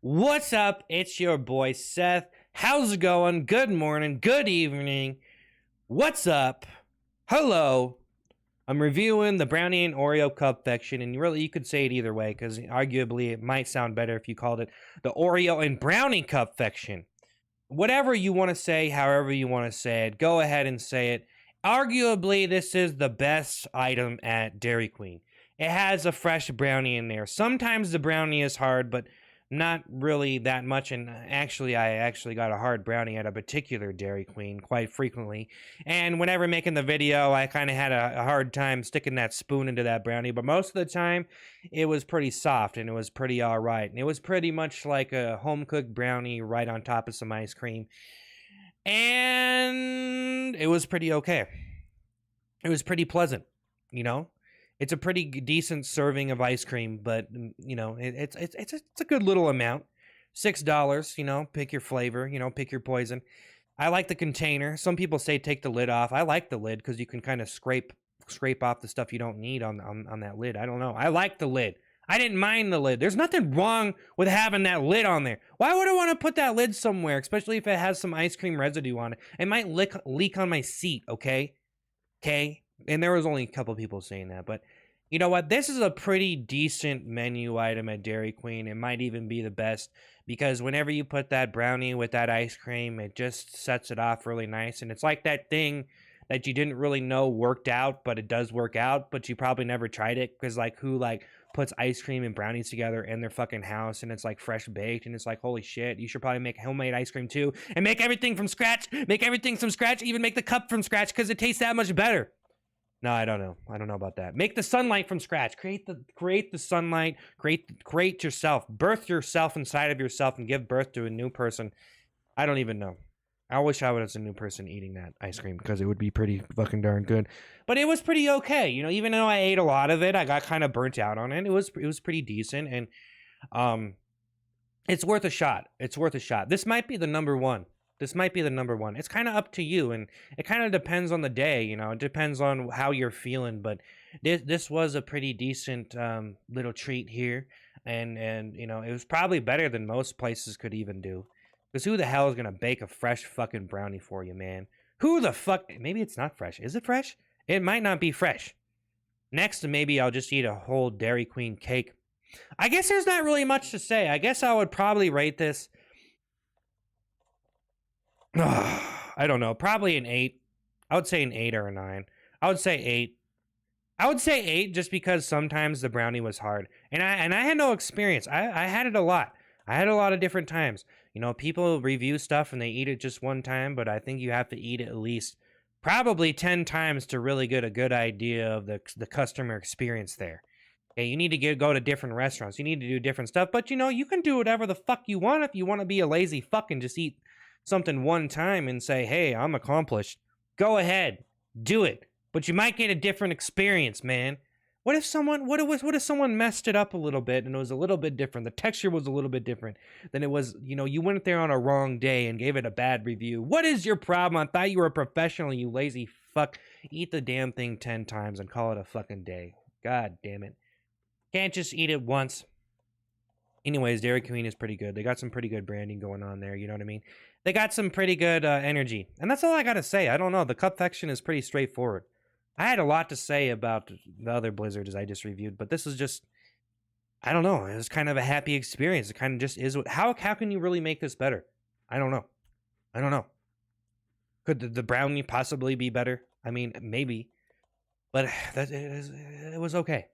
What's up? It's your boy Seth. How's it going? Good morning, good evening. What's up? Hello. I'm reviewing the Brownie and Oreo Cupfection, and really you could say it either way, because arguably it might sound better if you called it the Oreo and Brownie Cupfection. Whatever you want to say, however you want to say it, go ahead and say it. Arguably, this is the best item at Dairy Queen. It has a fresh brownie in there. Sometimes the brownie is hard, but not really that much. And actually, I actually got a hard brownie at a particular Dairy Queen quite frequently. And whenever making the video, I kind of had a hard time sticking that spoon into that brownie. But most of the time, it was pretty soft and it was pretty all right. And it was pretty much like a home-cooked brownie right on top of some ice cream. And it was pretty okay. It was pretty pleasant, you know? It's a pretty decent serving of ice cream, but you know, it's a good little amount. $6, you know, pick your flavor, you know, pick your poison. I like the container. Some people say take the lid off. I like the lid because you can kind of scrape off the stuff you don't need on that lid. I don't know. I like the lid. I didn't mind the lid. There's nothing wrong with having that lid on there. Why would I want to put that lid somewhere, especially if it has some ice cream residue on it? It might leak on my seat, okay? Okay? And there was only a couple people saying that, but you know what? This is a pretty decent menu item at Dairy Queen. It might even be the best because whenever you put that brownie with that ice cream, it just sets it off really nice. And it's like that thing that you didn't really know worked out, but it does work out, but you probably never tried it because like who like puts ice cream and brownies together in their fucking house and it's like fresh baked and it's like, holy shit, you should probably make homemade ice cream too and make everything from scratch, even make the cup from scratch because it tastes that much better. No, I don't know. I don't know about that. Make the sunlight from scratch. Create the sunlight. Create yourself. Birth yourself inside of yourself and give birth to a new person. I don't even know. I wish I was a new person eating that ice cream because it would be pretty fucking darn good. But it was pretty okay. You know, even though I ate a lot of it, I got kind of burnt out on it. It was pretty decent and it's worth a shot. It's worth a shot. This might be the number one. It's kind of up to you, and it kind of depends on the day, you know. It depends on how you're feeling, but this was a pretty decent little treat here, and you know, it was probably better than most places could even do. Because who the hell is gonna bake a fresh fucking brownie for you, man? Who the fuck? Maybe it's not fresh. Is it fresh? It might not be fresh. Next, maybe I'll just eat a whole Dairy Queen cake. I guess there's not really much to say. I guess I would probably rate this. I don't know. Probably an 8. I would say an 8 or a 9. I would say 8. I would say 8 just because sometimes the brownie was hard. And I had no experience. I had it a lot. I had a lot of different times. You know, people review stuff and they eat it just one time, but I think you have to eat it at least probably 10 times to really get a good idea of the customer experience there. Okay, you need to go to different restaurants. You need to do different stuff. But, you know, you can do whatever the fuck you want if you want to be a lazy fuck and just eat something one time and say, hey, I'm accomplished. Go ahead, do it. But you might get a different experience, man. What if someone messed it up a little bit and it was a little bit different? The texture was a little bit different than it was, you know, you went there on a wrong day and gave it a bad review. What is your problem? I thought you were a professional, you lazy fuck. Eat the damn thing 10 times and call it a fucking day. God damn it. Can't just eat it once. Anyways, Dairy Queen is pretty good. They got some pretty good branding going on there, you know what I mean? They got some pretty good energy. And that's all I gotta say. I don't know. The Cupfection is pretty straightforward. I had a lot to say about the other Blizzards I just reviewed, but this is just, I don't know. It was kind of a happy experience. It kind of just is. How can you really make this better? I don't know. Could the brownie possibly be better? I mean, maybe. But it was okay.